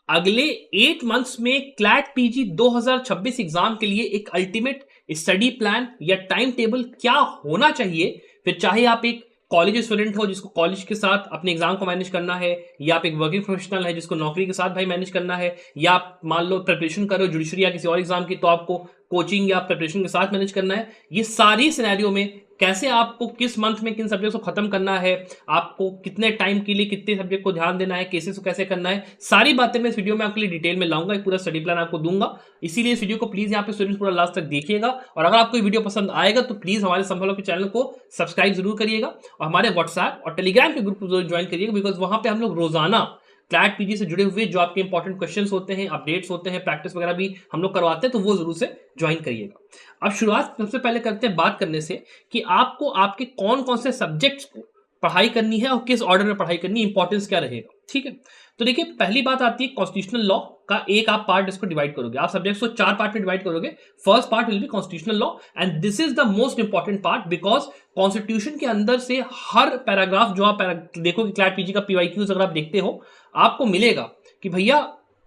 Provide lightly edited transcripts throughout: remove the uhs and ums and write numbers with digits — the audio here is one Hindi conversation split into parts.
अगले 8 मंथ्स में क्लैट पीजी 2026 एग्जाम के लिए एक अल्टीमेट स्टडी प्लान या टाइम टेबल क्या होना चाहिए। फिर चाहे आप एक कॉलेज स्टूडेंट हो जिसको कॉलेज के साथ अपने एग्जाम को मैनेज करना है, या आप एक वर्किंग प्रोफेशनल है जिसको नौकरी के साथ भाई मैनेज करना है, या आप मान लो प्रिपरेशन कर रहे हो जुडिशरी या किसी और एग्जाम की, तो आपको कोचिंग या प्रिपरेशन के साथ मैनेज करना है। ये सारी सिनेरियो में कैसे आपको किस मंथ में किन सब्जेक्ट को खत्म करना है, आपको कितने टाइम के लिए कितने सब्जेक्ट को ध्यान देना है, केसेस को कैसे करना है, सारी बातें मैं इस वीडियो में आपके लिए डिटेल में लाऊंगा, एक पूरा स्टडी प्लान आपको दूंगा। इसीलिए इस वीडियो को प्लीज यहाँ पे स्टूडेंट्स पूरा लास्ट तक देखिएगा। और अगर आपको ये वीडियो पसंद आएगा तो प्लीज हमारे संभल के चैनल को सब्सक्राइब जरूर करिएगा और हमारे व्हाट्सएप और टेलीग्राम के ग्रुप को जरूर ज्वाइन करिएगा, बिकॉज वहां पे हम लोग रोजाना क्लैट पीजी से जुड़े हुए जो आपके इंपॉर्टेंट क्वेश्चंस होते हैं, अपडेट्स होते हैं, प्रैक्टिस वगैरह भी हम लोग करवाते हैं, तो वो जरूर से ज्वाइन करिएगा। अब शुरुआत सबसे पहले करते हैं बात करने से कि आपको आपके कौन कौन से सब्जेक्ट्स को पढ़ाई करनी है और किस ऑर्डर में पढ़ाई करनी है, इंपॉर्टेंस क्या रहेगा। ठीक है, तो देखिए पहली बात आती है कॉन्स्टिट्यूशनल लॉ का एक आप पार्ट इसको डिवाइड करोगे, आप सब्जेक्ट्स को 4 पार्ट में डिवाइड करोगे। First part will be constitutional law and this is the most important part, because constitution के अंदर से हर पैराग्राफ जो आप देखोगे क्लैट पीजी का पीवाईक्यूज अगर आप देखते हो, आपको मिलेगा कि भैया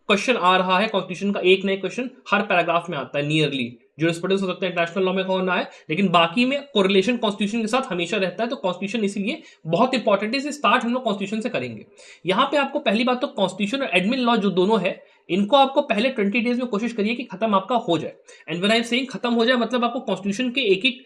क्वेश्चन आ रहा है कॉन्स्टिट्यूशन का, एक नए क्वेश्चन हर पैराग्राफ में आता है नियरली। जूरिस्प्रूडेंस हो सकता है, इंटरनेशनल लॉ में कौन आए, लेकिन बाकी में कोरिलेशन कॉन्स्टिट्यूशन के साथ हमेशा रहता है। तो कॉन्स्टिट्यूशन इसीलिए बहुत इंपॉर्टेंट है, इसे स्टार्ट हम लोग कॉन्स्टिट्यूशन से करेंगे। यहां पे आपको पहली बात तो कॉन्स्टिट्यूशन और एडमिन लॉ जो दोनों है, इनको आपको पहले 20 डेज में कोशिश करिए कि खत्म आपका हो जाए। And when I am saying खत्म हो जाए, मतलब आपको कॉन्स्टिट्यूशन के एक एक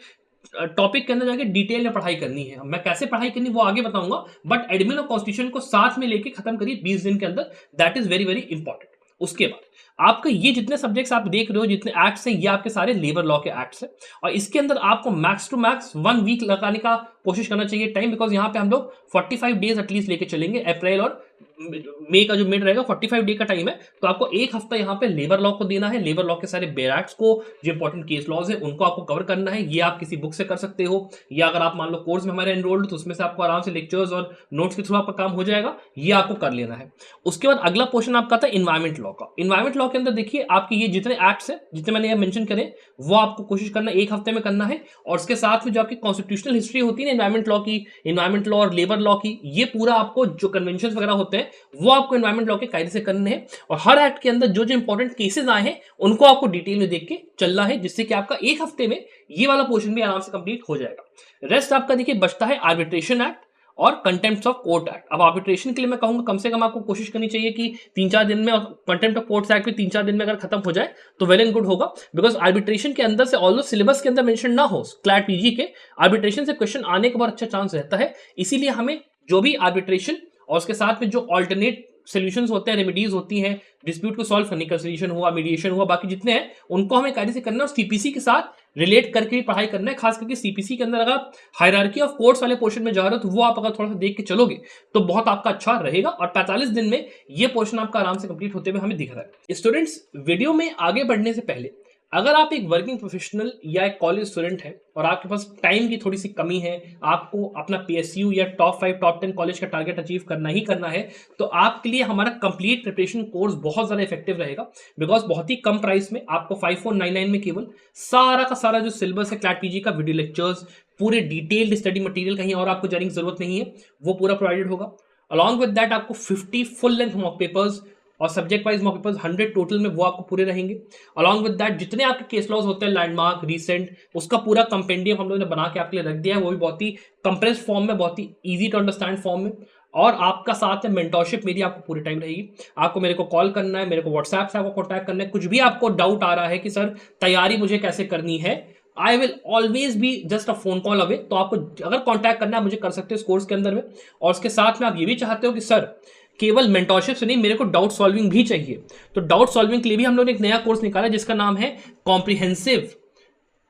टॉपिक के अंदर जाके डिटेल में पढ़ाई करनी है। मैं कैसे पढ़ाई करनी वो आगे बताऊंगा, बट एडमिन और कॉन्स्टिट्यूशन को साथ में लेके खत्म करिए 20 दिन के अंदर, that is very very important. उसके बाद आपका ये जितने सब्जेक्ट्स आप देख रहे हो, जितने एक्ट्स हैं, ये आपके सारे लेबर लॉ के एक्ट्स हैं, और इसके अंदर आपको मैक्स टू मैक्स 1 वीक लगाने का कोशिश करना चाहिए टाइम, बिकॉज यहाँ पे हम लोग 45 डेज एटलीस्ट लेके चलेंगे। अप्रैल और मई का जो मिड रहेगा 45 डे का टाइम है, तो आपको एक हफ्ता यहाँ पे लेबर लॉ को देना है। लेबर लॉ के सारे बेयर एक्ट्स को, जो इंपॉर्टेंट केस लॉज है, उनको आपको कवर करना है। ये आप किसी बुक से कर सकते हो, या अगर आप मान लो कोर्स में हमारे एनरोल्ड तो उसमें से आपको आराम से लेक्चर्स और नोट्स के थ्रू आपका काम हो जाएगा, ये आपको कर लेना है। उसके बाद अगला पोर्शन आपका था इन्वायरमेंट लॉ का। इन्वायरमेंट लॉ के अंदर देखिए आपके ये जितने एक्ट्स हैं, जितने मैंने मेंशन करे, वो आपको कोशिश करना एक हफ्ते में करना है। और उसके साथ में जो आपकी कॉन्स्टिट्यूशनल हिस्ट्री होती है ना इन्वायरमेंट लॉ की, इन्वायरमेंट लॉ और लेबर लॉ की, ये पूरा आपको जो कन्वेंशन वगैरह होते हैं वो आपको इन्वायरमेंट लॉ के कायदे से करने हैं। और हर एक्ट के अंदर जो जो इंपॉर्टेंट केसेस आए हैं उनको आपको डिटेल में देख के चलना है, जिससे कि आपका एक हफ्ते में ये वाला पोर्शन भी आराम से कंप्लीट हो जाएगा। रेस्ट आपका देखिए बचता है आर्बिट्रेशन एक्ट और कंटेम्प्ट ऑफ कोर्ट एक्ट। अब आर्बिट्रेशन के लिए मैं कहूंगा कम से कम आपको कोशिश करनी चाहिए कि 3-4 दिन में, और कंटेम्प्ट ऑफ कोर्ट एक्ट भी 3-4 दिन में अगर खत्म हो जाए तो वेल एंड गुड होगा, बिकॉज आर्बिट्रेशन के अंदर से ऑल्दो सिलेबस के अंदर मेंशन ना हो क्लैट पीजी के, आर्बिट्रेशन से क्वेश्चन आने का बहुत अच्छा चांस रहता है। इसीलिए हमें जो भी आर्बिट्रेशन और उसके साथ में जो ऑल्टरनेट सोल्यूशंस होते हैं, रेमेडीज होती हैं, डिस्प्यूट को सॉल्व करने का, सोल्यूशन हुआ, मीडिएशन हुआ, बाकी जितने हैं उनको हमें कायदे से करना है और सीपीसी के साथ रिलेट करके भी पढ़ाई करना है। खास करके सीपीसी के अंदर अगर आप हायरार्की ऑफ कोर्ट्स वाले पोर्शन में जा रहे हो, तो वो आप अगर थोड़ा सा देख के चलोगे तो बहुत आपका अच्छा रहेगा। और 45 दिन में ये पोर्शन आपका आराम से कंप्लीट होते हुए हमें दिख रहा है। स्टूडेंट्स, वीडियो में आगे बढ़ने से पहले अगर आप एक वर्किंग प्रोफेशनल या एक कॉलेज स्टूडेंट हैं और आपके पास टाइम की थोड़ी सी कमी है, आपको अपना पीएसयू या टॉप 5 टॉप 10 कॉलेज का टारगेट अचीव करना ही करना है, तो आपके लिए हमारा कंप्लीट प्रिपरेशन कोर्स बहुत ज्यादा इफेक्टिव रहेगा। बिकॉज बहुत ही कम प्राइस में आपको 5499 में केवल सारा का सारा जो सिलेबस है क्लैट पीजी का, वीडियो लेक्चर्स, पूरे डिटेल्ड स्टडी मटेरियल, कहीं और आपको जाने की जरूरत नहीं है, वो पूरा प्रोवाइडेड होगा। अलॉन्ग विद दैट आपको 50 फुल लेंथ मॉक पेपर्स और subject wise mock papers 100 total में वो आपको पूरे रहेंगे। अलॉन्ग विद दैट जितने आपके केस लॉज होते हैं, लैंडमार्क, रीसेंट, उसका पूरा कंपेंडियम हम लोगों ने बना के आपके लिए रख दिया है, वो भी बहुत ही कंप्रेस्ड फॉर्म में, बहुत ही इजी टू अंडरस्टैंड फॉर्म में। और आपका साथ में मेंटोरशिप मेरी आपको पूरे टाइम रहेगी। आपको मेरे को कॉल करना है, मेरे को व्हाट्सएप से आपको कॉन्टैक्ट करना है, कुछ भी आपको डाउट आ रहा है कि सर तैयारी मुझे कैसे करनी है, I will always be just a phone call away. तो आपको अगर कॉन्टैक्ट करना है मुझे कर सकते हो इस कोर्स के अंदर में। और उसके साथ में आप ये भी चाहते हो कि सर केवल मेंटोरशिप से नहीं, मेरे को डाउट सॉल्विंग भी चाहिए, तो डाउट सॉल्विंग के लिए भी हम लोगों ने एक नया कोर्स निकाला जिसका नाम है comprehensive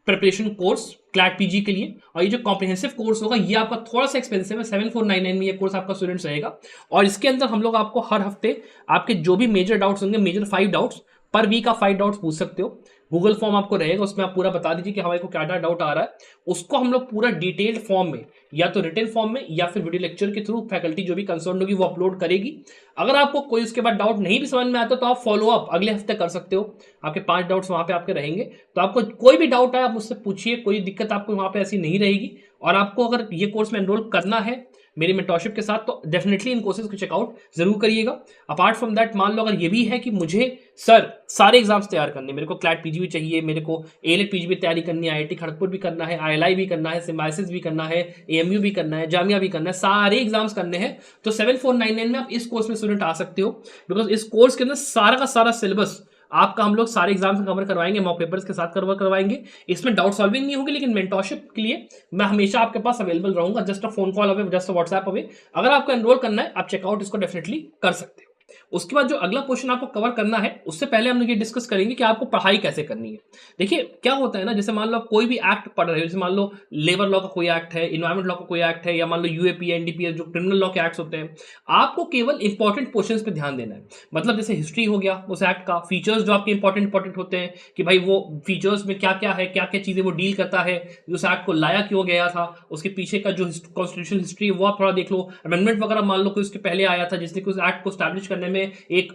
preparation course CLAT PG के लिए। और ये जो कॉम्प्रिहेंसिव कोर्स होगा ये आपका थोड़ा सा एक्सपेंसिव है, 7499 में ये कोर्स आपका स्टूडेंट्स रहेगा। और इसके अंदर हम लोग आपको हर हफ्ते आपके जो भी मेजर डाउट्स होंगे, मेजर 5 डाउट्स पर वीक आप 5 डाउट्स पूछ सकते हो। गूगल फॉर्म आपको रहेगा, उसमें आप पूरा बता दीजिए कि हमारे को क्या डाउट आ रहा है, उसको हम लोग पूरा डिटेल्ड फॉर्म में, या तो रिटन फॉर्म में या फिर वीडियो लेक्चर के थ्रू फैकल्टी जो भी कंसर्न होगी वो अपलोड करेगी। अगर आपको कोई उसके बाद डाउट नहीं भी समझ में आता तो आप फॉलो अप अगले हफ्ते कर सकते हो, आपके 5 डाउट्स वहां पे आपके रहेंगे। तो आपको कोई भी डाउट है आप मुझसे पूछिए, कोई दिक्कत आपको वहां पे ऐसी नहीं रहेगी। और आपको अगर ये कोर्स में एनरोल करना है मेरी मेंटरशिप के साथ, तो डेफिनेटली इन कोर्सेज को चेकआउट जरूर करिएगा। अपार्ट फ्रॉम दैट, मान लो अगर ये भी है कि मुझे सर सारे एग्जाम्स तैयार करने, मेरे को क्लैट पीजी भी चाहिए, मेरे को एलेट पीजी भी तैयारी करनी है, आईआईटी खड़गपुर भी करना है, आईएलआई भी करना है, सिम्बायोसिस भी करना है, एएमयू भी करना है, जामिया भी करना है, सारे एग्जाम्स करने हैं, तो 7499 में आप इस कोर्स में स्टूडेंट आ सकते हो। बिकॉज इस कोर्स के अंदर सारा का सारा सिलेबस आपका हम लोग सारे एग्जाम्स कवर करवाएंगे, मॉक पेपर्स के साथ कवर करवाएंगे। इसमें डाउट सॉल्विंग नहीं होगी, लेकिन मेंटरशिप के लिए मैं हमेशा आपके पास अवेलेबल रहूंगा। Just a phone call away, just a WhatsApp away. अगर आपको एनरोल करना है, आप चेकआउट इसको डेफिनेटली कर सकते हो। उसके बाद जो अगला क्वेश्चन आपको कवर करना है, उससे पहले हम लोग ये डिस्कस करेंगे कि आपको पढ़ाई कैसे करनी है। देखिए क्या होता है ना, जैसे मान लो आप कोई भी एक्ट पढ़ रहे हो, जैसे मान लो लेबर लॉ का कोई एक्ट है, इन्वायरमेंट लॉ का कोई एक्ट है, या मान लो यूएपीए, एनडीपीएस, जो क्रिमिनल लॉ के एक्ट्स होते हैं, आपको केवल इंपॉर्टेंट पोर्शंस पे ध्यान देना है। मतलब जैसे हिस्ट्री हो गया उस एक्ट का, फीचर्स जो आपके इंपॉर्टेंट होते हैं कि भाई वो फीचर्स में क्या क्या है, क्या क्या चीजें वो डील करता है, उस एक्ट को लाया क्यों गया था, उसके पीछे का जो कॉन्स्टिट्यूशन हिस्ट्री है वो आप थोड़ा देख लो। अमेंडमेंट वगैरह मान लो कि उसके पहले आया था, जिसने उस एक्ट को स्टैब्लिश करने में एक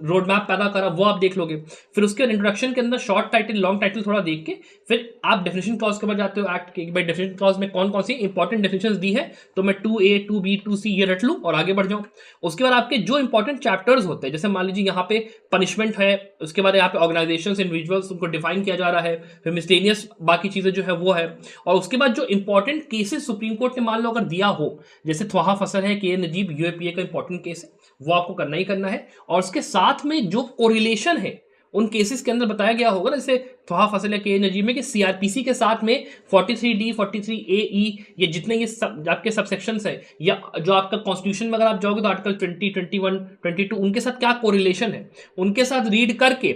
रोड मैप पैदा करा, वो आप देख लोगे। फिर उसके इंट्रोडक्शन के अंदर शॉर्ट टाइटल, लॉन्ग टाइटल थोड़ा देख के फिर आप डेफिनेशन क्लॉज के बाद जाते हो एक्ट के, भाई डेफिनेशन क्लॉज में कौन कौन सी इंपॉर्टेंट डेफिनेशंस दी है, तो मैं 2A 2B 2C ये रट लूं और आगे बढ़ जाऊं। उसके बाद आपके जो इंपॉर्टेंट चैप्टर्स होते हैं, जैसे मान लीजिए यहाँ पे पनिशमेंट है, उसके बाद यहाँ पे ऑर्गेनाइजेशंस, इंडिविजुअल्स, उनको डिफाइन किया जा रहा है, फिर मिसलेनियस बाकी चीजें जो है वो है, और उसके बाद जो इंपॉर्टेंट केसेस सुप्रीम कोर्ट ने मान लो अगर दिया हो, जैसे थ्वाहा फसल है, के नजीब, यूएपीए का इंपॉर्टेंट केस है, वो आपको करना ही करना है। और उसके साथ में जो कोरिलेशन है उन केसेस के अंदर बताया गया होगा ना, जैसे थ्वाहा फसल है, के नजीब में, कि सीआरपीसी के साथ में 43D 43AE ये जितने ये आपके सबसेक्शंस है, या जो आपका कॉन्स्टिट्यूशन में अगर आप जाओगे तो आर्टिकल 20, 21, 22 उनके साथ क्या कोरिलेशन है, उनके साथ रीड करके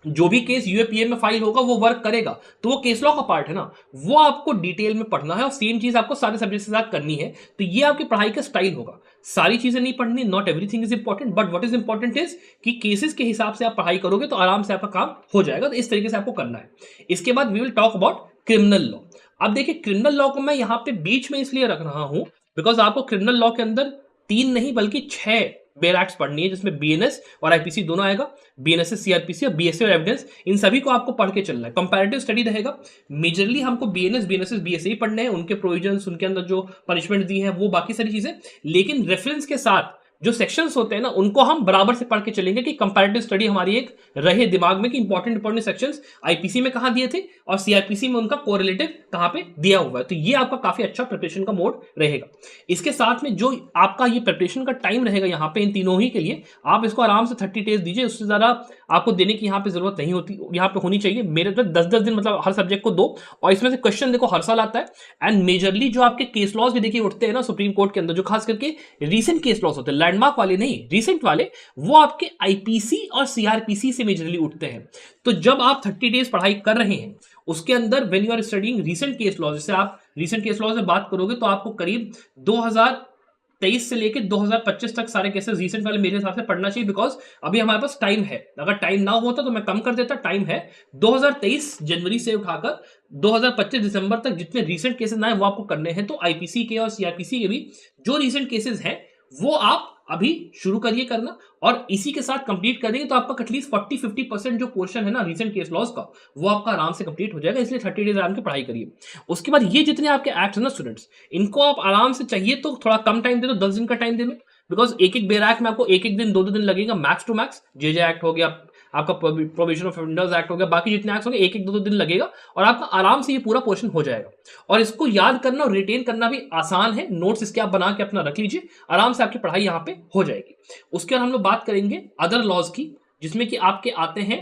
जो भी केस यूएपीए में फाइल होगा वो वर्क करेगा। तो वो केस लॉ का पार्ट है ना, वो आपको डिटेल में पढ़ना है, और सेम चीज आपको सारे सब्जेक्ट के साथ करनी है। तो ये आपकी पढ़ाई का स्टाइल होगा। सारी चीजें नहीं पढ़नी, not everything is important, but what is important is कि केसेस के हिसाब से आप पढ़ाई करोगे तो आराम से आपका काम हो जाएगा। तो इस तरीके से आपको करना है। इसके बाद we will talk about criminal law. अब देखिए क्रिमिनल लॉ को मैं यहां पे बीच में इसलिए रख रहा हूं बिकॉज आपको क्रिमिनल लॉ के अंदर 3 नहीं बल्कि 6 बेल एक्ट्स पढ़नी है, जिसमें बीएनएस और आईपीसी दोनों आएगा। बीएनएस सीआरपीसी और बीएसए और एविडेंस, इन सभी को आपको पढ़ के चलना है। कंपैरेटिव स्टडी रहेगा। मेजरली हमको बीएनएस, बीएनएस, बीएसए ही पढ़ने हैं, उनके प्रोविजंस, उनके अंदर जो पनिशमेंट दी है, वो बाकी सारी चीजें। लेकिन रेफरेंस के साथ जो सेक्शंस होते हैं ना, उनको हम बराबर से पढ़ के चलेंगे कि कंपैरेटिव स्टडी हमारी एक रहे दिमाग में कि इंपॉर्टेंट सेक्शंस आईपीसी में कहां दिए थे और सीआरपीसी में उनका कोरिलेटिव कहां पे दिया हुआ है। तो ये आपका काफी अच्छा प्रिपरेशन का मोड रहेगा। इसके साथ में जो आपका ये प्रिपरेशन का टाइम रहेगा यहाँ पे इन तीनों ही के लिए, आप इसको आराम से 30 डेज दीजिए, उससे ज्यादा आपको देने की यहाँ पे जरूरत नहीं होती, यहाँ पे होनी चाहिए। मेरे तो 10-10 दिन मतलब हर सब्जेक्ट को दो, और इसमें से क्वेश्चन देखो हर साल आता है। एंड मेजरली जो आपके केस लॉज भी देखिए उठते हैं ना सुप्रीम कोर्ट के अंदर, जो खास करके रीसेंट केस लॉज होते हैं, लैंडमार्क वाले नहीं, रीसेंट वाले, वो आपके आईपीसी और सीआरपीसी से मेजरली उठते हैं। तो जब आप 30 डेज पढ़ाई कर रहे हैं, उसके अंदर when you are studying recent case law, जैसे आप रीसेंट केस लॉ से बात करोगे तो आपको करीब 2023 से लेकर 2025 तक सारे केसेस रीसेंट वाले मेरे हिसाब से पढ़ना चाहिए। बिकॉज अभी हमारे पास टाइम है, अगर टाइम ना होता तो मैं कम कर देता, टाइम है। 2023 जनवरी से उठाकर 2025 दिसंबर तक जितने रीसेंट केसेस आए वो आपको करने हैं। तो आईपीसी के और सीआरपीसी के भी जो रीसेंट केसेस हैं वो आप अभी शुरू करिए करना, और इसी के साथ कंप्लीट करेंगे तो आपका एटलीस्ट 40-50% जो पोर्शन है ना रीसेंट केस लॉज का, वो आपका आराम से कंप्लीट हो जाएगा। इसलिए 30 डेज आराम की पढ़ाई करिए। उसके बाद ये जितने आपके एक्ट है ना स्टूडेंट्स, इनको आप आराम से, चाहिए तो थोड़ा कम टाइम दे दो, 10 दिन का टाइम दे दो। बिकॉज एक बेर एक्ट में आपको एक दिन 2-2 दिन लगेगा max to max. JJ act हो गया, आपका प्रोविजन ऑफ ऑफेंडर्स एक्ट हो गया, बाकी जितने एक्ट होंगे एक 2-2 दिन लगेगा, और आपका आराम से ये पूरा पोर्शन हो जाएगा। और इसको याद करना और रिटेन करना भी आसान है। नोट्स इसके आप बना के अपना रख लीजिए, आराम से आपकी पढ़ाई यहाँ पे हो जाएगी। उसके बाद हम लोग बात करेंगे अदर लॉज की, जिसमें कि आपके आते हैं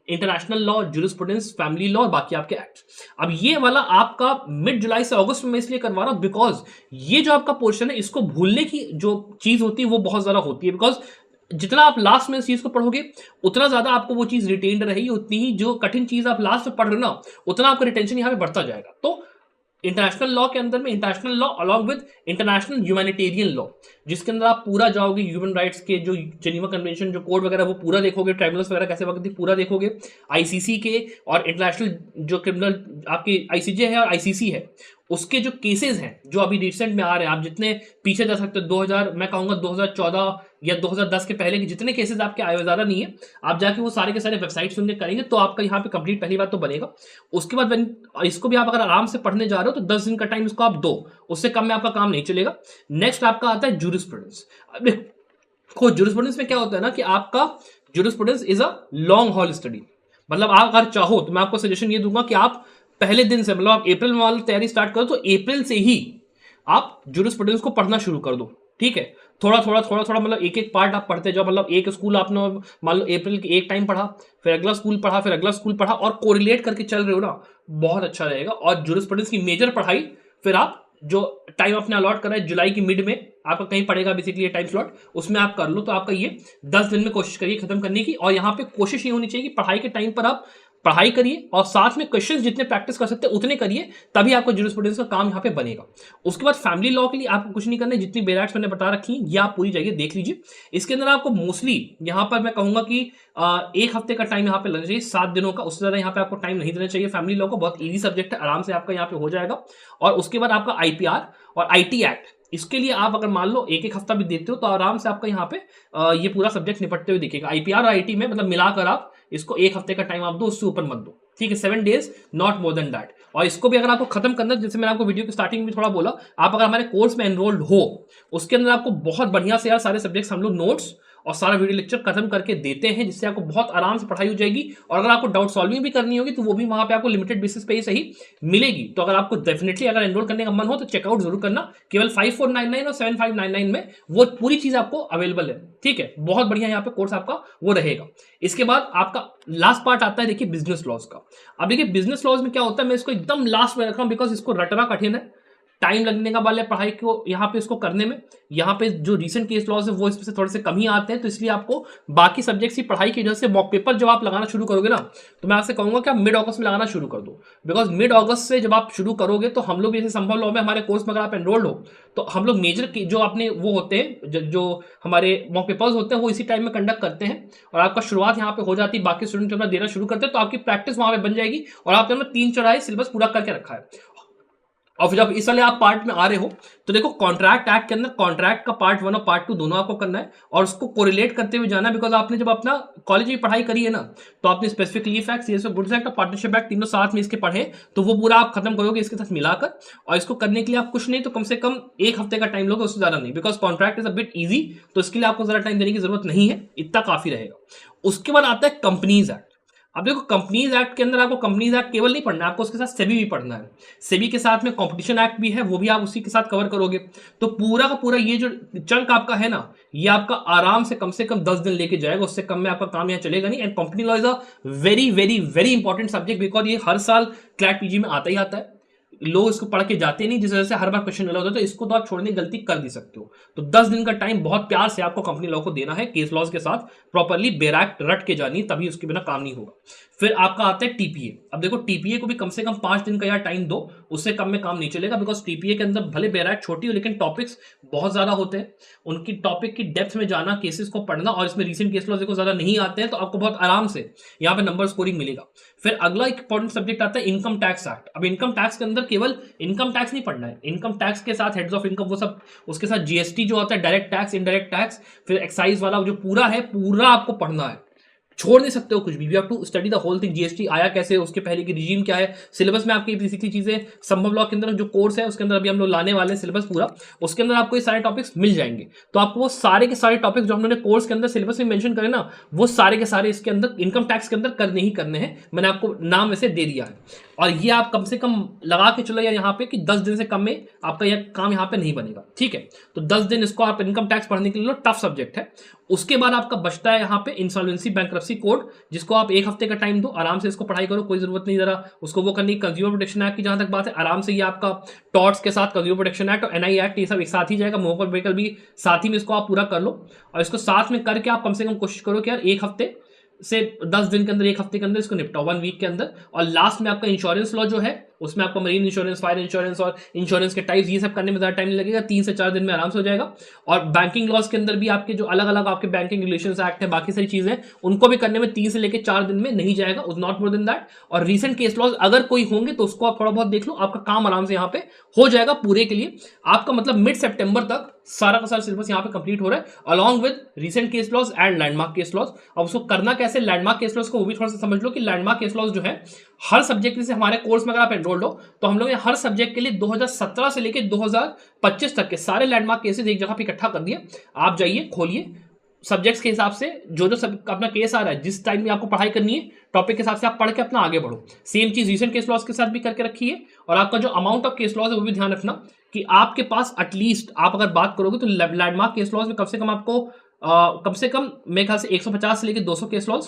international law, jurisprudence, family law और बाकी आपके एक्ट। अब ये वाला आपका मिड जुलाई से अगस्त में इसलिए करवा रहा हूं बिकॉज ये जो आपका पोर्शन है, इसको भूलने की जो चीज होती है वो बहुत ज्यादा होती है। बिकॉज जितना आप लास्ट में इस चीज को पढ़ोगे उतना ज्यादा आपको वो चीज रिटेन्ड रहेगी, उतनी ही जो कठिन चीज आप लास्ट में पढ़ रहे हो ना, उतना आपका रिटेंशन यहाँ पे बढ़ता जाएगा। तो इंटरनेशनल लॉ के अंदर में international law along with international humanitarian law, जिसके अंदर आप पूरा जाओगे, ह्यूमन राइट्स के जो जेनीवा कन्वेंशन, जो कोड वगैरह वो पूरा देखोगे, ट्राइब्यूनल्स वगैरह कैसे वक्त पूरा देखोगे, आईसीसी के और इंटरनेशनल जो क्रिमिनल आपकी आईसीजे है और आईसीसी है उसके जो केसेस हैं जो अभी रिसेंट में आ रहे हैं, आप जितने पीछे जा सकते हो 2000, मैं कहूंगा 2014 या 2010 के पहले के जितने केसेस आपके आए हुए, ज्यादा नहीं है, आप जाके वो सारे के सारे वेबसाइट सुन के करेंगे तो आपका यहाँ पे कंप्लीट पहली बात तो बनेगा। उसके बाद इसको भी आप अगर आराम से पढ़ने जा रहे हो तो 10 दिन का टाइम इसको आप दो, उससे कम में आपका काम नहीं चलेगा। नेक्स्ट आपका आता है जूरिस्प्रूडेंस। अब देखो जूरिस्प्रूडेंस में क्या होता है ना कि आपका jurisprudence is a long haul study. मतलब आप अगर चाहो तो मैं आपको सजेशन ये दूंगा कि आप पहले दिन से, मतलब आप अप्रैल में वाली तैयारी स्टार्ट करो तो अप्रैल से ही आप जूरिस्प्रूडेंस को पढ़ना शुरू कर दो। ठीक है, थोड़ा थोड़ा थोड़ा थोड़ा मतलब एक एक पार्ट आप पढ़ते जाओ। मतलब एक स्कूल आपने मान लो अप्रैल के एक टाइम पढ़ा, फिर अगला स्कूल पढ़ा, फिर अगला स्कूल पढ़ा, और कोरिलेट करके चल रहे हो ना, बहुत अच्छा रहेगा। और जूरिस्प्रूडेंस की मेजर पढ़ाई फिर आप जो टाइम आपने अलॉट करा है जुलाई की मिड में आपका कहीं पड़ेगा बेसिकली टाइम स्लॉट, उसमें आप कर लो। तो आपका ये 10 दिन में कोशिश करिए खत्म करने की। और यहाँ पे कोशिश ये होनी चाहिए कि पढ़ाई के टाइम पर आप पढ़ाई करिए और साथ में क्वेश्चंस जितने प्रैक्टिस कर सकते हैं उतने करिए, तभी आपको जूरिस्प्रूडेंस का काम यहाँ पे बनेगा। उसके बाद फैमिली लॉ के लिए आपको कुछ नहीं करना है, जितनी बेराट्स मैंने बता रखी है ये आप पूरी जगह देख लीजिए। इसके अंदर आपको मोस्टली यहाँ पर मैं कहूंगा कि एक हफ्ते का टाइम यहाँ पे लगना चाहिए, 7 दिनों का, उससे ज्यादा यहाँ पे आपको टाइम नहीं देना चाहिए। फैमिली लॉ को बहुत ईजी सब्जेक्ट है, आराम से आपका यहाँ पे हो जाएगा। और उसके बाद आपका आईपीआर और आईटी एक्ट, इसके लिए आप अगर मान लो एक एक हफ्ता भी देते हो तो आराम से आपका यहाँ पे ये पूरा सब्जेक्ट निपटते हुए दिखेगा। आईपीआर और आईटी में मतलब मिलाकर आप इसको एक हफ्ते का टाइम आप दो, उससे ऊपर मत दो। ठीक है, 7 days, not more than that. और इसको भी अगर आपको खत्म करना है, जैसे मैंने आपको वीडियो की स्टार्टिंग में थोड़ा बोला, आप अगर हमारे कोर्स में एनरोल्ड हो, उसके अंदर आपको बहुत बढ़िया से यार सारे सब्जेक्ट्स हम लोग नोट्स और सारा वीडियो लेक्चर खत्म करके देते हैं, जिससे आपको बहुत आराम से पढ़ाई हो जाएगी। और अगर आपको डाउट सॉल्विंग भी करनी होगी तो वो भी वहां पे आपको लिमिटेड बेसिस पे ही सही मिलेगी। तो अगर आपको डेफिनेटली अगर एनरोल करने का मन हो तो चेकआउट जरूर करना। केवल 5499 और 7599 में वो पूरी चीज आपको अवेलेबल है। ठीक है, बहुत बढ़िया यहाँ पे कोर्स आपका वो रहेगा। इसके बाद आपका लास्ट पार्ट आता है देखिए बिजनेस लॉज का। अब देखिए बिजनेस लॉज में क्या होता है, मैं इसको एकदम लास्ट में रखा हूं बिकॉज इसको रटना कठिन है, टाइम लगने का वाले पढ़ाई को यहाँ पे इसको करने में। यहाँ पे जो रिसेंट केस लॉज है वो इसमें से थोड़े से कम ही आते हैं, तो इसलिए आपको बाकी सब्जेक्ट्स की पढ़ाई की वजह से मॉक पेपर जब आप लगाना शुरू करोगे ना, तो मैं आपसे कहूंगा कि आप मिड अगस्त में लगाना शुरू कर दो। बिकॉज मिड अगस्त से जब आप शुरू करोगे तो हम लोग जैसे संभव लॉ में हमारे कोर्स में अगर आप एनरोल्ड हो तो हम लोग मेजर जो अपने वो होते हैं जो हमारे मॉक पेपर्स होते हैं वो इसी टाइम में कंडक्ट करते हैं, और आपका शुरुआत यहाँ पे हो जाती है। बाकी स्टूडेंट अपना देना शुरू करते हैं तो आपकी प्रैक्टिस वहां पे बन जाएगी और आपने 3 चौराहे सिलेबस पूरा करके रखा है। और फिर जब इस वाले आप पार्ट में आ रहे हो तो देखो कॉन्ट्रैक्ट एक्ट के अंदर कॉन्ट्रैक्ट का पार्ट 1 और पार्ट 2 दोनों आपको करना है और उसको कोरिलेट करते हुए जाना है। बिकॉज आपने जब अपना कॉलेज में पढ़ाई करी है ना, तो आपने specific leaf act, CSO goods act और पार्टनरशिप एक्ट तीनों साथ में इसके पढ़े, तो वो पूरा आप खत्म करोगे इसके साथ मिलाकर। और इसको करने के लिए आप कुछ नहीं तो कम से कम एक हफ्ते का टाइम लोगे, उससे ज्यादा नहीं। Because contract is a bit easy, तो इसके लिए आपको ज्यादा टाइम देने की जरूरत नहीं है, इतना काफी रहेगा। उसके बाद आता है कंपनीज एक्ट। अब देखो कंपनीज एक्ट के अंदर आपको कंपनीज एक्ट केवल नहीं पढ़ना है, आपको उसके साथ सेबी भी पढ़ना है। सेबी के साथ में कंपटीशन एक्ट भी है, वो भी आप उसी के साथ कवर करोगे। तो पूरा का पूरा ये जो चंक आपका है ना, ये आपका आराम से कम 10 दिन लेके जाएगा, उससे कम में आपका काम यहाँ चलेगा नहीं। And company law is a very very very important subject, because ये हर साल क्लैट पीजी में आता ही आता है। लोग इसको पढ़ के जाते नहीं, जिस वजह से हर बार क्वेश्चन अलग होता है, तो इसको तो आप छोड़ने की गलती कर भी सकते हो। तो 10 दिन का टाइम बहुत प्यार से आपको कंपनी लॉ को देना है, केस लॉज के साथ प्रॉपर्ली बेरैक्ट रट के जानी, तभी उसके बिना काम नहीं होगा। फिर आपका आता है टीपीए। अब देखो टीपीए को भी कम से कम 5 दिन का यार टाइम दो, उससे कम में काम नहीं चलेगा। बिकॉज टीपीए के अंदर भले बेरैक्ट छोटी हो लेकिन टॉपिक्स बहुत ज्यादा होते हैं, उनकी टॉपिक की डेप्थ में जाना, केसेस को पढ़ना, और इसमें रिसेंट केस लॉज देखो ज्यादा नहीं आते हैं, तो आपको बहुत आराम से यहाँ पे नंबर स्कोरिंग मिलेगा। फिर अगला इंपॉर्टेंट सब्जेक्ट आता है इनकम टैक्स एक्ट। अब इनकम टैक्स के अंदर केवल इनकम टैक्स नहीं पढ़ना है, इनकम टैक्स के साथ हेड्स ऑफ इनकम वो सब, उसके साथ जीएसटी जो होता है, डायरेक्ट टैक्स, इनडायरेक्ट टैक्स, फिर एक्साइज वाला जो पूरा है पूरा आपको पढ़ना है, छोड़ नहीं सकते हो कुछ भी। You have to study the whole thing. GST आया कैसे, उसके पहले की रिजीम क्या है, सिलेबस में आपकी बेसिकली चीजें संभव लॉ के अंदर जो कोर्स है उसके अंदर अभी हम लोग लाने वाले हैं सिलेबस पूरा, उसके अंदर आपको ये सारे टॉपिक्स मिल जाएंगे। तो आपको वो सारे के सारे टॉपिक्स जो हमने कोर्स के अंदर सिलेबस में मेंशन करे ना, वो सारे के सारे इसके अंदर इनकम टैक्स के अंदर करने ही करने हैं। मैंने आपको नाम वैसे दे दिया है, और ये आप कम से कम लगा के चलो यार यहाँ पे कि 10 दिन से कम में आपका यह काम यहाँ पे नहीं बनेगा। ठीक है, तो 10 दिन इसको आप इनकम टैक्स पढ़ने के लिए लो, टफ सब्जेक्ट है। उसके बाद आपका बचता है यहाँ पे इंसॉल्वेंसी बैंक्रप्सी कोड, जिसको आप एक हफ्ते का टाइम दो, आराम से इसको पढ़ाई करो, कोई जरूरत नहीं जरा उसको वो करने की। कंज्यूमर प्रोटेक्शन एक्ट की जहां तक बात है, आराम से ये आपका टॉर्ट्स के साथ कंज्यूमर प्रोटेक्शन एक्ट और एनआई एक्ट ये सब एक साथ ही जाएगा, मोटर व्हीकल भी साथ ही में इसको आप पूरा कर लो। और इसको साथ में करके आप कम से कम कोशिश करो कि यार एक हफ्ते से 10 दिन के अंदर, 1 हफ्ते के अंदर इसको निपटाओ, 1 वीक के अंदर। और लास्ट में आपका इंश्योरेंस लॉ जो है उसमें आपका मरीन इंश्योरेंस, फायर इंश्योरेंस और इंश्योरेंस के टाइप्स, ये सब करने में ज़्यादा टाइम नहीं लगेगा, 3 से 4 दिन में आराम से हो जाएगा। और बैंकिंग लॉज के अंदर भी आपके जो अलग अलग आपके बैंकिंग रिलेशंस एक्ट है, बाकी सारी चीजें, उनको भी करने में 3 से लेकर 4 दिन में नहीं जाएगा, नॉट मोर देन दैट। और रीसेंट केस लॉज अगर कोई होंगे तो उसको आप थोड़ा बहुत देख लो, आपका काम आराम से यहाँ पे हो जाएगा पूरे के लिए। आपका मतलब मिड सितंबर तक सारा का सारा सिलेबस यहाँ पे कंप्लीट हो रहा है, along with recent case laws and landmark case laws. अब उसको करना कैसे, लैंडमार्क केस लॉज को वो भी थोड़ा सा समझ लो कि लैंडमार्क केस लॉज जो है हर सब्जेक्ट, जैसे हमारे कोर्स में अगर आप एनरोल्ड हो तो हम लोग ने हर सब्जेक्ट के लिए 2017 से लेकर 2025 तक के सारे लैंडमार्क केसेस एक जगह पे इकट्ठा कर दिए। आप जाइए, खोलिए, सब्जेक्ट्स के हिसाब से जो सब अपना केस आ रहा है, जिस टाइम में आपको पढ़ाई करनी है टॉपिक के हिसाब से आप पढ़ के अपना आगे बढ़ो। सेम चीज रीसेंट केस लॉज के साथ भी करके रखी है। और आपका जो अमाउंट ऑफ केस लॉज है वो भी ध्यान रखना कि आपके पास एटलीस्ट, आप अगर बात करोगे तो लैंडमार्क केस लॉज में कम से कम आपको कम से कम मेरे ख्याल से 150 से लेकर 200 केस लॉज,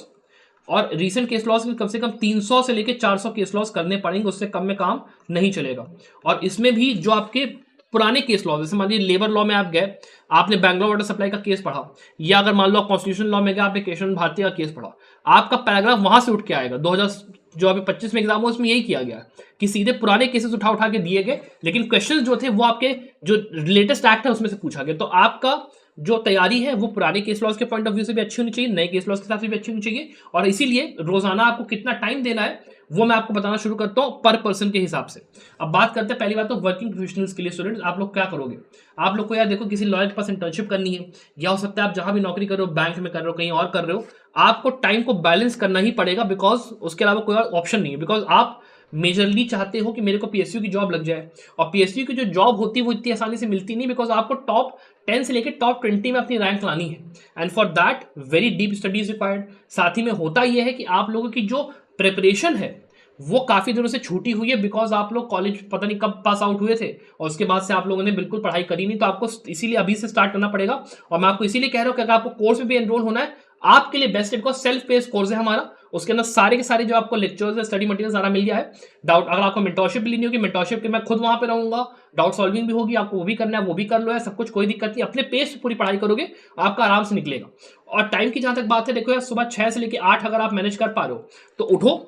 और रीसेंट केस लॉज में कम से कम 300 से लेकर 400 केस लॉज करने पड़ेंगे, उससे कम में काम नहीं चलेगा। और इसमें भी जो आपके पुराने केस लॉ, जैसे मान लीजिए लेबर लॉ में आप गए, आपने बैंगलोर वाटर सप्लाई का केस पढ़ा, या अगर मान लो कॉन्स्टिट्यूशन लॉ में गए, आपने केशव भारती का केस पढ़ा, आपका पैराग्राफ वहां से उठ के आएगा। 2000 जो अभी 25 में एग्जाम हो उसमें यही किया गया कि सीधे पुराने केसेस उठा उठा के दिए गए, लेकिन क्वेश्चन जो थे वो आपके जो लेटेस्ट एक्ट है उसमें से पूछा गया। तो आपका जो तैयारी है वो पुराने केस लॉज के पॉइंट ऑफ व्यू से भी अच्छी होनी चाहिए, नए केस लॉज के हिसाब से भी अच्छी होनी चाहिए। और इसीलिए रोजाना आपको कितना टाइम देना है वो मैं आपको बताना शुरू करता हूं पर पर्सन के हिसाब से। अब बात करते हैं पहली बात तो वर्किंग प्रोफेशनल्स के लिए। स्टूडेंट्स, आप लोग क्या करोगे? आप लोग को यार देखो, किसी लॉयर के पास इंटर्नशिप करनी है, या हो सकता है आप जहां भी नौकरी कर रहे हो, बैंक में कर रहे हो, कहीं और कर रहे हो, आपको टाइम को बैलेंस करना ही पड़ेगा, बिकॉज उसके अलावा कोई और ऑप्शन नहीं है। बिकॉज आप मेजरली चाहते हो कि मेरे को पीएसयू की जॉब लग जाए, और पीएसयू की जो जॉब होती है वो इतनी आसानी से मिलती नहीं, बिकॉज आपको टॉप 10 से लेकर टॉप 20 में अपनी रैंक लानी है, and for that very deep studies required. साथ ही में होता यह है कि आप लोगों की जो प्रिपरेशन है वो काफी दिनों से छूटी हुई है, बिकॉज आप लोग कॉलेज पता नहीं कब पास आउट हुए थे और उसके बाद से आप लोगों ने बिल्कुल पढ़ाई करी नहीं। तो आपको इसीलिए अभी से स्टार्ट करना पड़ेगा। और मैं आपको इसीलिए कह रहा हूं कि अगर आपको कोर्स में भी एनरोल होना है, आपके लिए बेस्ट है, बिकॉज सेल्फ पेस कोर्स है हमारा, उसके अंदर सारे के सारे जो आपको लेक्चर्स है, स्टडी मटेरियल सारा मिल गया है। डाउट अगर आपको मेंटरशिप भी लेनी होगी, मेंटरशिप के मैं खुद वहां पे रहूंगा, डाउट सॉल्विंग भी होगी, आपको वो भी करना है, वो भी कर लो, है सब कुछ, कोई दिक्कत नहीं। अपने पेस पे पूरी पढ़ाई करोगे, आपका आराम से निकलेगा। और टाइम की जहां तक बात है, देखो यार, सुबह 6 से लेकर 8 अगर आप मैनेज कर पा रहे हो तो उठो,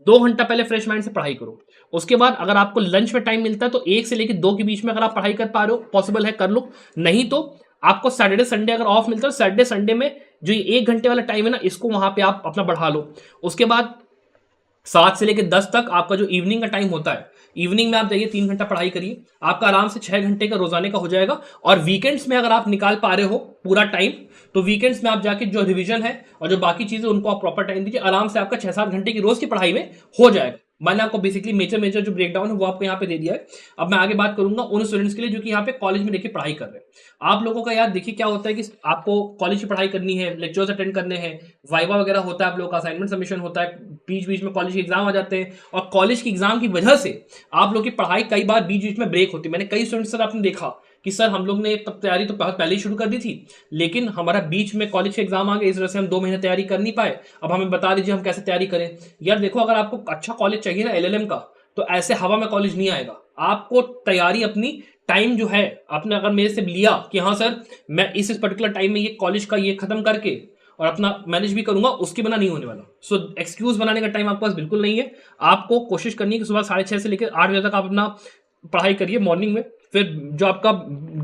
2 घंटा पहले फ्रेश माइंड से पढ़ाई करो। उसके बाद अगर आपको लंच में टाइम मिलता है तो 1 से लेकर 2 के बीच में अगर आप पढ़ाई कर पा रहे हो, पॉसिबल है कर लो, नहीं तो आपको सैटरडे संडे अगर ऑफ मिलता है, सैटरडे संडे में जो ये 1 घंटे वाला टाइम है ना, इसको वहां पे आप अपना बढ़ा लो। उसके बाद 7 से लेकर 10 तक आपका जो इवनिंग का टाइम होता है, इवनिंग में आप जाइए, 3 घंटा पढ़ाई करिए, आपका आराम से 6 घंटे का रोजाने का हो जाएगा। और वीकेंड्स में अगर आप निकाल पा रहे हो पूरा टाइम, तो वीकेंड्स में आप जाके जो रिवीजन है और जो बाकी चीजें उनको आप प्रॉपर टाइम दीजिए, आराम से आपका 6-7 घंटे की रोज की पढ़ाई में हो जाएगा। मैंने आपको बेसिकली मेजर जो ब्रेकडाउन है वो आपको यहाँ पे दे दिया है। अब मैं आगे बात करूंगा उन स्टूडेंट्स के लिए जो कि यहाँ पे कॉलेज में देखिए पढ़ाई कर रहे हैं। आप लोगों का यार देखिए क्या होता है कि आपको कॉलेज की पढ़ाई करनी है, लेक्चर्स अटेंड करने हैं, वाइवा वगैरह होता है, आप लोगों का असाइनमेंट सबमिशन होता है, बीच बीच में कॉलेज के एग्जाम आ जाते हैं, और कॉलेज की एग्जाम की वजह से आप लोग की पढ़ाई कई बार बीच बीच में ब्रेक होती है। मैंने कई स्टूडेंट्स सर आपने देखा कि सर हम लोग ने तब तैयारी तो बहुत पहले ही शुरू कर दी थी, लेकिन हमारा बीच में कॉलेज के एग्जाम आ गए, इस वजह से हम 2 महीने तैयारी कर नहीं पाए। अब हमें बता दीजिए हम कैसे तैयारी करें। यार देखो, अगर आपको अच्छा कॉलेज चाहिए ना एलएलएम का, तो ऐसे हवा में कॉलेज नहीं आएगा। आपको तैयारी अपनी टाइम जो है, आपने अगर मेरे से लिया कि हाँ सर मैं इस पर्टिकुलर टाइम में ये कॉलेज का ये खत्म करके और अपना मैनेज भी करूंगा, उसके बिना नहीं होने वाला। सो एक्सक्यूज बनाने का टाइम आपके पास बिल्कुल नहीं है। आपको कोशिश करनी है कि सुबह 6:30 से लेकर 8 बजे तक आप अपना पढ़ाई करिए मॉर्निंग में। फिर जो आपका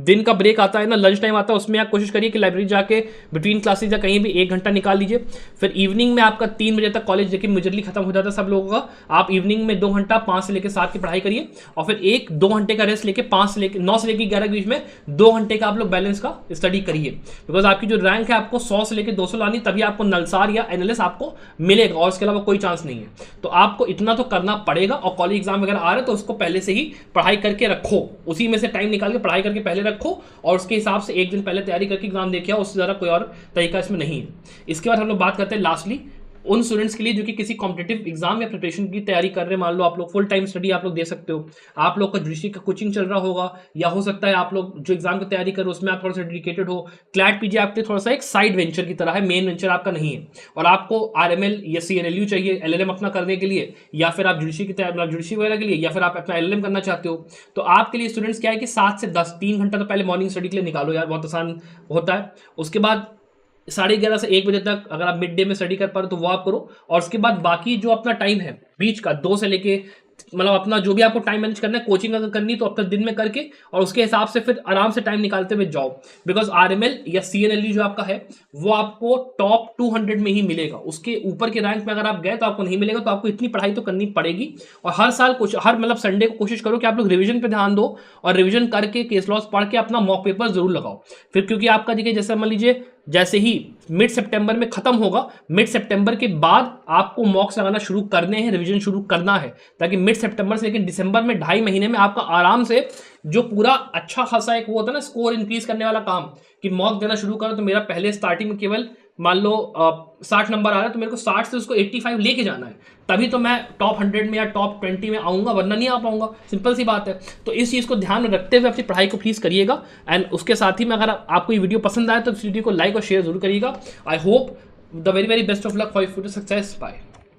दिन का ब्रेक आता है ना, लंच टाइम आता है, उसमें आप कोशिश करिए कि लाइब्रेरी जाके बिटवीन क्लासेज या कहीं भी 1 घंटा निकाल लीजिए। फिर इवनिंग में आपका 3 बजे तक कॉलेज देखिए मेजरली खत्म हो जाता है सब लोगों का। आप इवनिंग में 2 घंटा 5 से लेकर 7 की पढ़ाई करिए, और फिर 1-2 घंटे का रेस्ट लेके 5 से लेकर 9 से लेकर 11 के बीच में 2 घंटे का आप लोग बैलेंस का स्टडी करिए। बिकॉज आपकी जो रैंक है आपको 100 से लेकर 200 लानी, तभी आपको नलसार या एनएलएस आपको मिलेगा, और उसके अलावा कोई चांस नहीं है। तो आपको इतना तो करना पड़ेगा। और कॉलेज एग्जाम वगैरह आ रहे हैं तो उसको पहले से ही पढ़ाई करके रखो, उसी में से टाइम निकाल के पढ़ाई करके पहले रखो, और उसके हिसाब से 1 दिन पहले तैयारी करके एग्जाम देके आओ। उससे ज़्यादा कोई और तरीका इसमें नहीं है। इसके बाद हम लोग बात करते हैं लास्टली उन स्टूडेंट्स के लिए जो कि किसी कॉम्पिटिटिव एग्जाम या प्रिपरेशन की तैयारी कर रहे हैं। मान लो आप लोग फुल टाइम स्टडी आप लोग दे सकते हो, आप लोग का दृष्टि का कोचिंग चल रहा होगा, या हो सकता है आप लोग जो एग्जाम की तैयारी कर रहे हो उसमें आप थोड़ा सा डेडिकेटेड हो। क्लैट पीजी आपके थोड़ा सा एक साइड वेंचर की तरह है, मेन वेंचर आपका नहीं है, और आपको आरएमएल या सीएनएलयू चाहिए एलएलएम अपना करने के लिए, या फिर आप जुडिशरी की तैयारी जुडिशरी वगैरह के लिए, या फिर आप अपना एलएलएम करना चाहते हो। तो आपके लिए स्टूडेंट्स क्या है कि 7 से 10 3 घंटा तो पहले मॉर्निंग स्टडी के लिए निकालो यार, बहुत आसान होता है। उसके बाद 11:30 से 1 बजे तक अगर आप मिड डे में स्टडी कर पा रहे हो तो वो आप करो, और उसके बाद बाकी जो अपना टाइम है बीच का 2 से लेके मतलब अपना जो भी आपको टाइम मैनेज करना है, कोचिंग अगर करनी है तो अपना दिन में करके और उसके हिसाब से फिर आराम से टाइम निकालते हुए जाओ। बिकॉज आरएमएल या सीएनएलयू जो आपका है वो आपको टॉप 200 में ही मिलेगा, उसके ऊपर के रैंक में अगर आप गए तो आपको नहीं मिलेगा। तो आपको इतनी पढ़ाई तो करनी पड़ेगी, और हर साल कुछ हर मतलब संडे को कोशिश करो कि आप लोग रिवीजन पे ध्यान दो, और रिवीजन करके केस लॉस पढ़ के अपना मॉक पेपर जरूर लगाओ। फिर क्योंकि आपका देखिए जैसे मान लीजिए जैसे ही मिड सितंबर में खत्म होगा, मिड सितंबर के बाद आपको मॉक्स लगाना शुरू करने हैं, रिवीजन शुरू करना है, ताकि मिड सितंबर से लेकिन दिसंबर में 2.5 महीने में आपका आराम से जो पूरा अच्छा खासा एक वो होता है ना स्कोर इंक्रीज करने वाला काम, कि मॉक देना शुरू करो तो मेरा पहले स्टार्टिंग में केवल मान लो 60 नंबर आ रहा है तो मेरे को 60 से उसको 85 लेके जाना है, तभी तो मैं टॉप 100 में या टॉप 20 में आऊंगा, वरना नहीं आ पाऊंगा। सिंपल सी बात है। तो इस चीज़ को ध्यान में रखते हुए अपनी पढ़ाई को प्लीज़ करिएगा। एंड उसके साथ ही में अगर आपको ये वीडियो पसंद आए तो इस वीडियो को लाइक और शेयर जरूर करिएगा। I hope the very very best of luck for your future success. Bye.